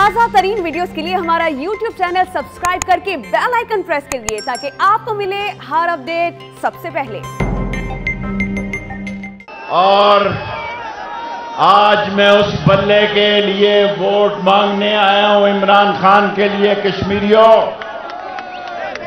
ताजा तरीन वीडियोस के लिए हमारा YouTube चैनल सब्सक्राइब करके बेल आइकन प्रेस करिए ताकि आपको मिले हर अपडेट सबसे पहले। और आज मैं उस बल्ले के लिए वोट मांगने आया हूं, इमरान खान के लिए। कश्मीरियों,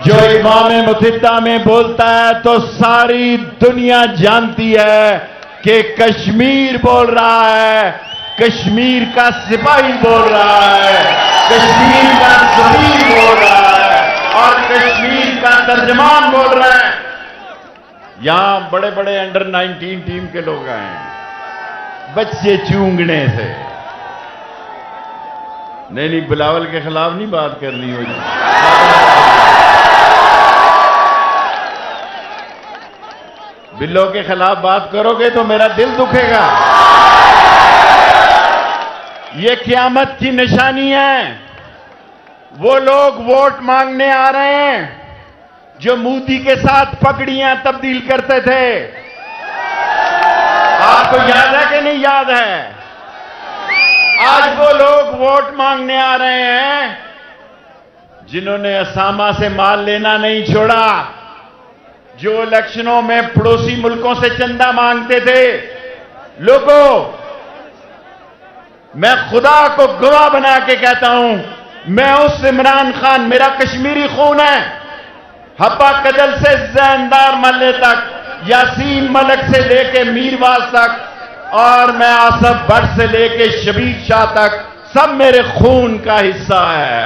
जो इमाम मुत्तहिदा में बोलता है तो सारी दुनिया जानती है कि कश्मीर बोल रहा है, कश्मीर का सिपाही बोल रहा है, कश्मीर का सफीर बोल रहा है और कश्मीर का तर्जमान बोल रहा है। यहां बड़े बड़े अंडर 19 टीम के लोग आए हैं, बच्चे चूंगने से। नहीं, बिलावल के खिलाफ नहीं बात करनी होगी। बिल्लों के खिलाफ बात करोगे तो मेरा दिल दुखेगा। ये क़यामत की निशानी है। वो लोग वोट मांगने आ रहे हैं जो मोदी के साथ पगड़ियां तब्दील करते थे। आपको याद है कि नहीं याद है? आज वो लोग वोट मांगने आ रहे हैं जिन्होंने असामा से माल लेना नहीं छोड़ा, जो इलेक्शनों में पड़ोसी मुल्कों से चंदा मांगते थे। लोगों, मैं खुदा को गवाह बना के कहता हूं, मैं उस इमरान खान, मेरा कश्मीरी खून है, हब्बा कदल से जैनदार मल्ले तक, यासीन मलक से लेके मीरवाज तक, और मैं आसफ भट्ट से लेके शबीर शाह तक, सब मेरे खून का हिस्सा है।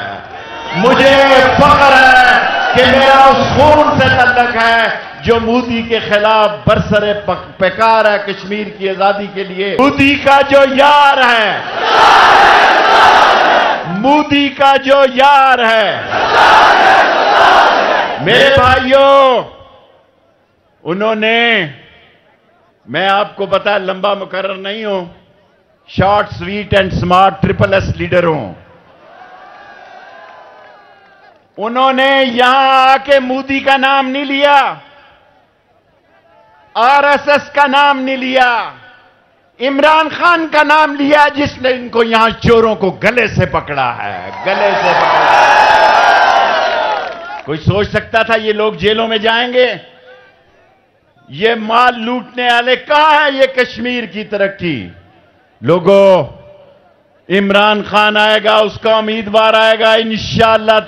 मुझे फख्र है कि मेरा उस खून से तल्लुक है जो मोदी के खिलाफ बरसरे पेकार है कश्मीर की आजादी के लिए। मोदी का जो यार है, मोदी का जो यार है, मेरे भाइयों, उन्होंने, मैं आपको पता है लंबा मुकर्रर नहीं हूं, short sweet and smart triple S leader हूं। उन्होंने यहां आके मोदी का नाम नहीं लिया, आरएसएस का नाम नहीं लिया, इमरान खान का नाम लिया, जिसने इनको यहां चोरों को गले से पकड़ा है, गले से पकड़ा है। कोई सोच सकता था ये लोग जेलों में जाएंगे? ये माल लूटने वाले कहां है ये कश्मीर की तरक्की? लोगों, इमरान खान आएगा, उसका उम्मीदवार आएगा, इंशाअल्लाह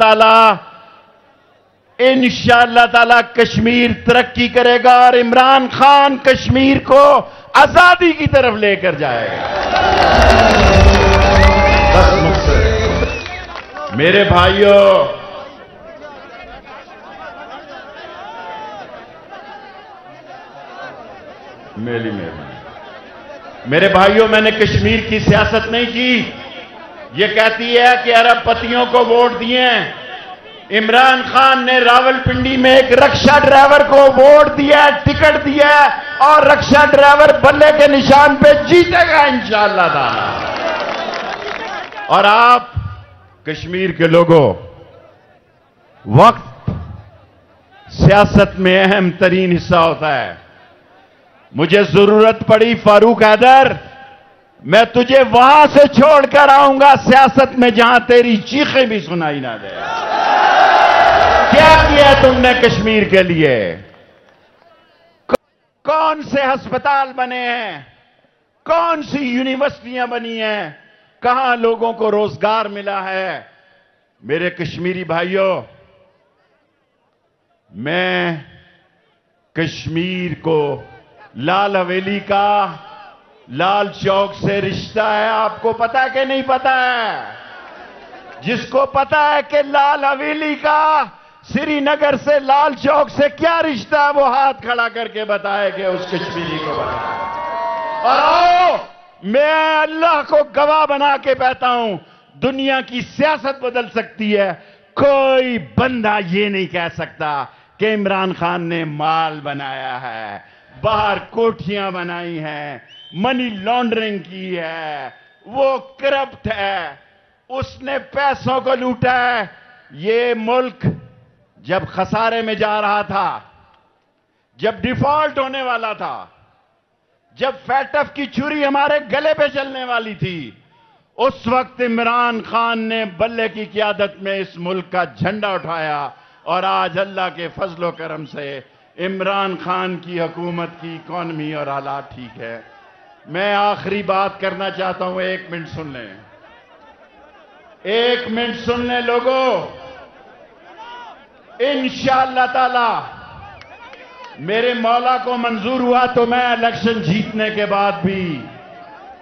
ताला कश्मीर तरक्की करेगा और इमरान खान कश्मीर को आजादी की तरफ लेकर जाएगा। बस मुझसे मेरे भाइयों, मेरे भाइयों, मैंने कश्मीर की सियासत नहीं की। ये कहती है कि अरबपतियों को वोट दिए। इमरान खान ने रावलपिंडी में एक रक्षा ड्राइवर को वोट दिया, टिकट दिया, और रक्षा ड्राइवर बल्ले के निशान पे जीतेगा इंशाअल्लाह ताला। और आप कश्मीर के लोगों, वक्त सियासत में अहम तरीन हिस्सा होता है। मुझे जरूरत पड़ी फारूक हैदर, मैं तुझे वहां से छोड़कर आऊंगा सियासत में जहां तेरी चीखें भी सुनाई ना दे। क्या किया तुमने कश्मीर के लिए? कौन से अस्पताल बने हैं? कौन सी यूनिवर्सिटियां बनी हैं? कहां लोगों को रोजगार मिला है? मेरे कश्मीरी भाइयों, मैं कश्मीर को, लाल हवेली का लाल चौक से रिश्ता है, आपको पता है कि नहीं पता है? जिसको पता है कि लाल हवेली का श्रीनगर से, लाल चौक से क्या रिश्ता है, वो हाथ खड़ा करके बताए कि उस कश्मीरी को बताए। और आओ, मैं अल्लाह को गवाह बना के कहता हूं, दुनिया की सियासत बदल सकती है, कोई बंदा ये नहीं कह सकता कि इमरान खान ने माल बनाया है, बाहर कोठियां बनाई हैं, मनी लॉन्ड्रिंग की है, वो करप्ट है, उसने पैसों को लूटा है। ये मुल्क जब खसारे में जा रहा था, जब डिफॉल्ट होने वाला था, जब फैटफ की छुरी हमारे गले पे चलने वाली थी, उस वक्त इमरान खान ने बल्ले की क़यादत में इस मुल्क का झंडा उठाया और आज अल्लाह के फजलो करम से इमरान खान की हुकूमत की इकॉनमी और हालात ठीक है। मैं आखिरी बात करना चाहता हूं, 1 मिनट सुन लें, 1 मिनट सुन लें लोगों। इंशाअल्लाह ताला मेरे मौला को मंजूर हुआ तो मैं इलेक्शन जीतने के बाद भी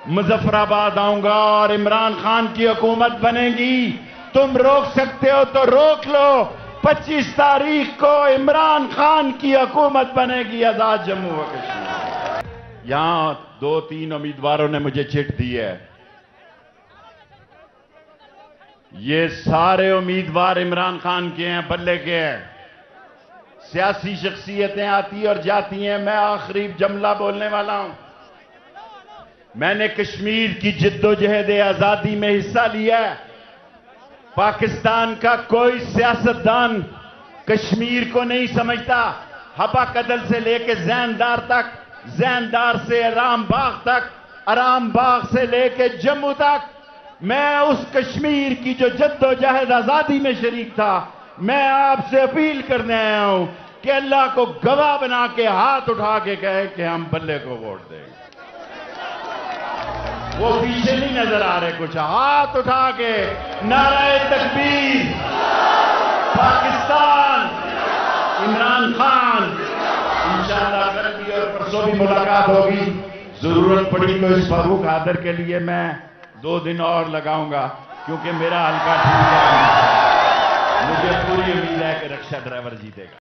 मुजफ्फराबाद आऊंगा और इमरान खान की हुकूमत बनेगी। तुम रोक सकते हो तो रोक लो, 25 तारीख को इमरान खान की हुकूमत बनेगी आजाद जम्मू व कश्मीर। यहां 2-3 उम्मीदवारों ने मुझे चिट दी है। ये सारे उम्मीदवार इमरान खान के हैं, बल्ले के हैं। सियासी शख्सियतें आती और जाती हैं। मैं आखिरी जुमला बोलने वाला हूं। मैंने कश्मीर की जिद्दोजहद आजादी में हिस्सा लिया है। पाकिस्तान का कोई सियासतदान कश्मीर को नहीं समझता। हबा कदल से लेकर जैनदार तक, जैनदार से आरामबाग तक, आरामबाग से लेकर जम्मू तक, मैं उस कश्मीर की जो जद्दोजहद आजादी में शरीक था। मैं आपसे अपील करने आया हूं कि अल्लाह को गवाह बना के हाथ उठा के कहे कि हम बल्ले को वोट देंगे। वो पीछे नहीं नजर आ रहे, कुछ हाथ उठा के नाराए तकबीर, पाकिस्तान, इमरान खान। इंशाअल्लाह कल भी और परसों भी मुलाकात होगी। जरूरत पड़ी तो इस फारूक आदर के लिए मैं 2 दिन और लगाऊंगा, क्योंकि मेरा हल्का ठीक है। मुझे पूरी उम्मीद है कि रक्षा ड्राइवर जीतेगा।